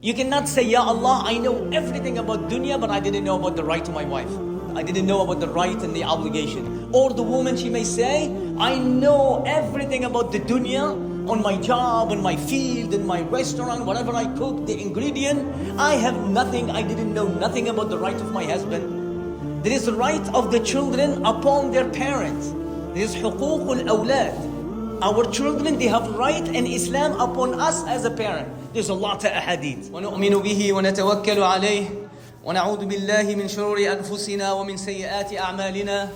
You cannot say, Ya Allah, I know everything about dunya, but I didn't know about the right to my wife. I didn't know about the right and the obligation. Or the woman, she may say, I know everything about the dunya, on my job, on my field, in my restaurant, whatever I cook, the ingredient. I have nothing, I didn't know nothing about the right of my husband. There is the right of the children upon their parents. There is حقوق الأولاد. Our children, they have right in Islam upon us as a parent. There's a lot of ahadith. ونؤمن به ونتوكل عليه ونعوذ بالله من شرور أنفسنا ومن سيئات أعمالنا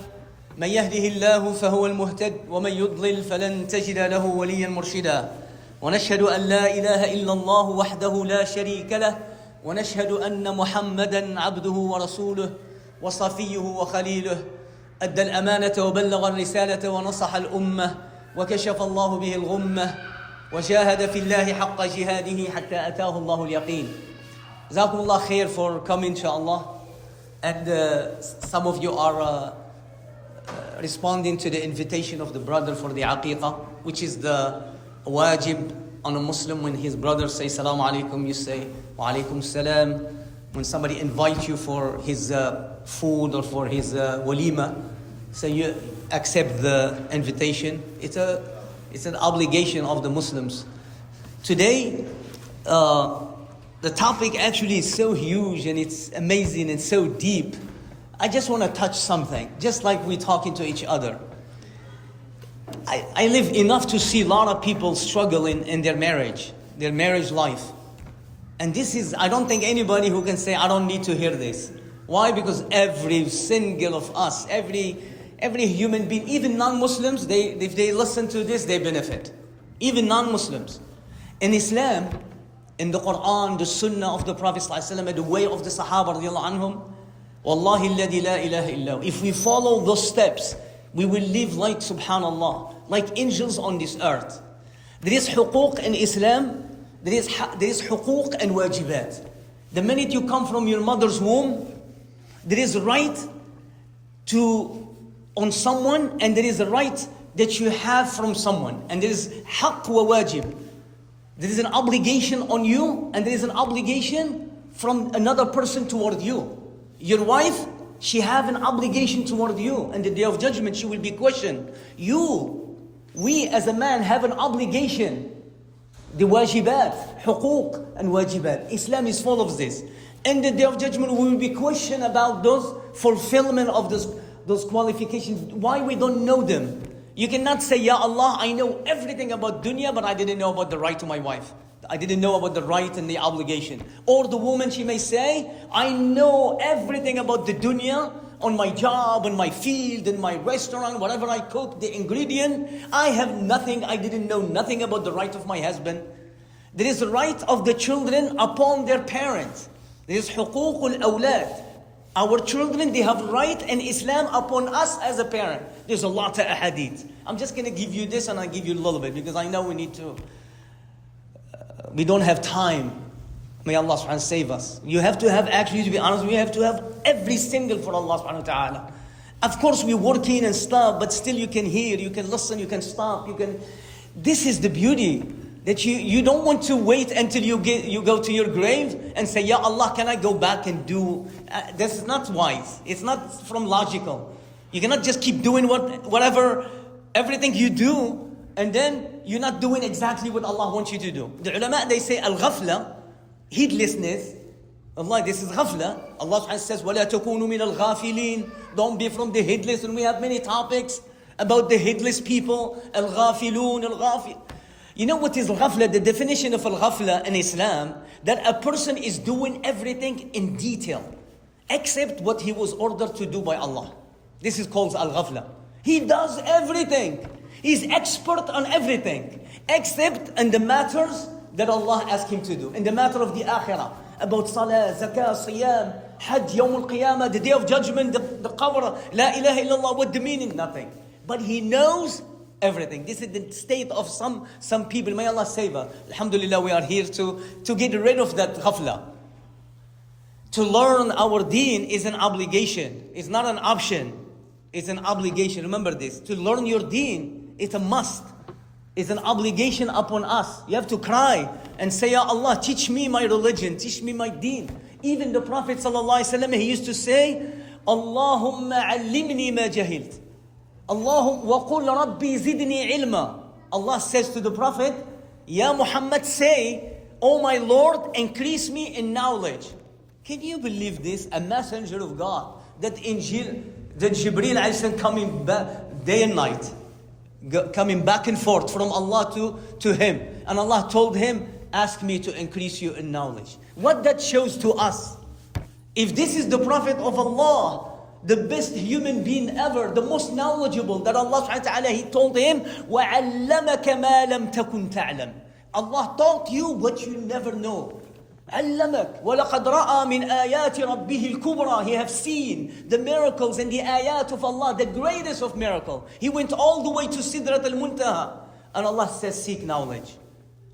من يهده الله فهو المهتد ومن يضلل فلن تجد له وليا مرشدا ونشهد أن لا إله إلا الله وحده لا شريك له ونشهد أن محمدا عبده ورسوله وصفيه وخليله أدى الأمانة وبلغ الرسالة ونصح الأمة وكشف الله به الغمة وجاهد في الله حق جهاده حتى أتاه الله اليقين. جزاكم الله خير for coming, inshallah. And some of you are responding to the invitation of the brother for the aqiqah, which is the wajib on a Muslim. When his brother says salaam alaikum, you say wa alaikum salam. When somebody invites you for his food or for his walima, so you accept the invitation. It's an obligation of the Muslims. Today, the topic actually is so huge and it's amazing and so deep. I just want to touch something, just like we're talking to each other. I live enough to see a lot of people struggling in their marriage life. And this is, I don't think anybody who can say, I don't need to hear this. Why? Because every single of us, every human being, even non-Muslims, if they listen to this, they benefit. Even non-Muslims. In Islam, in the Quran, the Sunnah of the Prophet ﷺ, the way of the Sahaba radiallahu anhum, Wallahi alladhi la ilaha illa. If we follow those steps, we will live like, subhanallah, like angels on this earth. There is huquq in Islam, there is huquq and wajibat. The minute you come from your mother's womb, there is a right on someone, and there is a right that you have from someone. And there is haqq wa wajib. There is an obligation on you, and there is an obligation from another person toward you. Your wife, she have an obligation toward you. And the day of judgment, she will be questioned. We as a man have an obligation. The wajibat, huquq and wajibat. Islam is full of this. And the day of judgment, we will be questioned about those fulfillment of those qualifications. Why we don't know them? You cannot say, Ya Allah, I know everything about dunya, but I didn't know about the right to my wife. I didn't know about the right and the obligation. Or the woman, she may say, I know everything about the dunya, on my job, on my field, in my restaurant, whatever I cook, the ingredient. I have nothing, I didn't know nothing about the right of my husband. There is the right of the children upon their parents. There is حقوق الأولاد. Our children, they have right in Islam upon us as a parent. There's a lot of ahadith. I'm just going to give you this and I'll give you a little bit because I know we don't have time. May Allah subhanahu wa ta'ala save us. You have to have, actually, to be honest, we have to have every single for Allah subhanahu wa ta'ala. Of course, we're working and stuff, but still you can hear, you can listen, you can stop, This is the beauty. That you don't want to wait until you go to your grave and say, Ya Allah, can I go back and do? This is not wise. It's not from logical. You cannot just keep doing whatever, everything you do, and then you're not doing exactly what Allah wants you to do. The ulama, they say, al-ghafla, heedlessness. Allah, this is ghafla. Allah says, وَلَا تَكُونُوا مِنَ الْغَافِلِينَ. Don't be from the heedless. And we have many topics about the heedless people. Al-ghafilun, al-ghafil. You know what is ghafla? The definition of al-ghafla in Islam, that a person is doing everything in detail, except what he was ordered to do by Allah. This is called al-ghafla. He does everything. He's expert on everything, except in the matters that Allah asked him to do. In the matter of the akhirah, about salah, zakah, siyam, hajj, yawm al-qiyamah, the day of judgment, the qabr, la ilaha illallah, what the meaning? Nothing. But he knows everything. This is the state of some people. May Allah save us. Alhamdulillah, we are here to get rid of that ghafla. To learn our deen is an obligation. It's not an option. It's an obligation. Remember this. To learn your deen, it's a must. is an obligation upon us. You have to cry and say, Ya Allah, teach me my religion, teach me my deen. Even the Prophet ﷺ, he used to say, Allahumma allimni ma jahilt. Allahumma wa qul rabbi zidni ilma. Allah says to the Prophet, Ya Muhammad, say, Oh my Lord, increase me in knowledge. Can you believe this? A messenger of God, that Jibreel alayhi coming back day and night, coming back and forth from Allah to him. And Allah told him, ask me to increase you in knowledge. What that shows to us, if this is the Prophet of Allah, the best human being ever, the most knowledgeable, that Allah subhanahu wa ta'ala, He told him, وَعَلَّمَكَ مَا لَمْ تَكُنْ تَعْلَمْ. Allah taught you what you never know. علمك ولقد رأى من آيات ربه الكبرى. He have seen the miracles and the ayat of Allah, the greatest of miracle. He went all the way to Sidrat al-Muntaha. And Allah says, seek knowledge.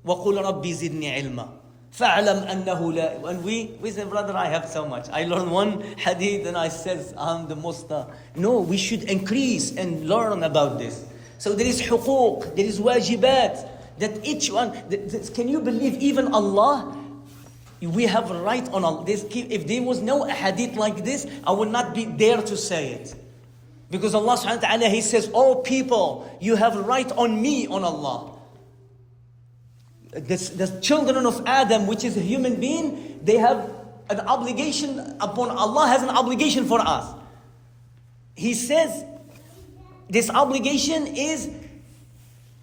وَقُلْ رَبِّ زِدْنِي عِلْمًا فَاعْلَمْ أَنَّهُ لَا. And we say, brother, I have so much. I learned one hadith and I says, I'm the most. No, we should increase and learn about this. So there is huquq, there is wajibat, that each one, can you believe even Allah, we have a right on Allah. If there was no hadith like this, I would not be there to say it. Because Allah subhanahu wa ta'ala, He says, oh people, you have a right on me, on Allah. The children of Adam, which is a human being, they have an obligation upon Allah, has an obligation for us. He says, this obligation is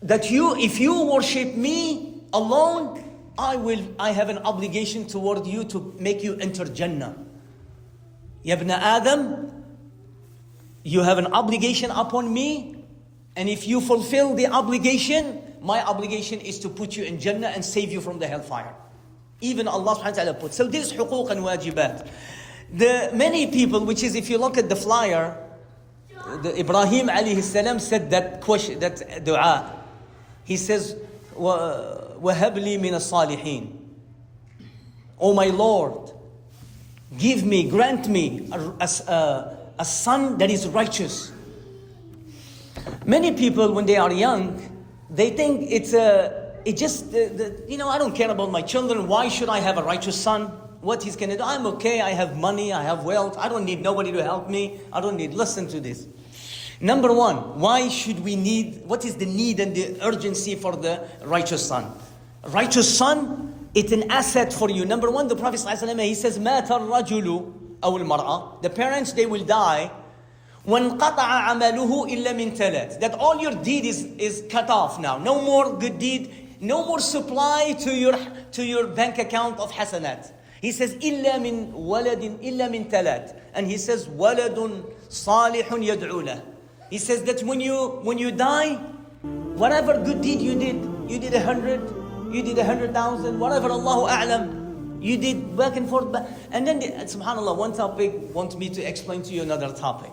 that if you worship me alone, I have an obligation toward you to make you enter Jannah. Ya ibn Adam, you have an obligation upon me, and if you fulfill the obligation, my obligation is to put you in Jannah and save you from the hellfire. Even Allah subhanahu wa ta'ala put. So this huquq and wajibat. The many people, which is, if you look at the flyer, Ibrahim alayhi salam said that question, that dua. He says, وَهَبْ لِي مِنَ الصَّالِحِينَ. Oh my Lord, grant me a son that is righteous. Many people, when they are young, they think I don't care about my children. Why should I have a righteous son? What he's going to do? I'm okay, I have money, I have wealth. I don't need nobody to help me. Listen to this. Number one, what is the need and the urgency for the righteous son? Righteous son, it's an asset for you. Number one, the Prophet ﷺ, he says, مَاتَ الرَّجُلُ أَوْ الْمَرْأَةِ. The parents, they will die. وَانْقَطَعَ عَمَلُهُ إِلَّا مِنْ ثَلَاثٍ. That all your deed is cut off now. No more good deed, no more supply to your bank account of hasanat. He says, إِلَّا مِنْ وَلَدٍ إِلَّا مِنْ ثَلَاثٍ. And he says, وَلَدٌ صَالِحٌ يَدْعُو لَهُ. He says that when you die, whatever good deed you did 100, you did 100,000, whatever, Allahu A'lam, you did back and forth. And then, subhanAllah, one topic wants me to explain to you another topic.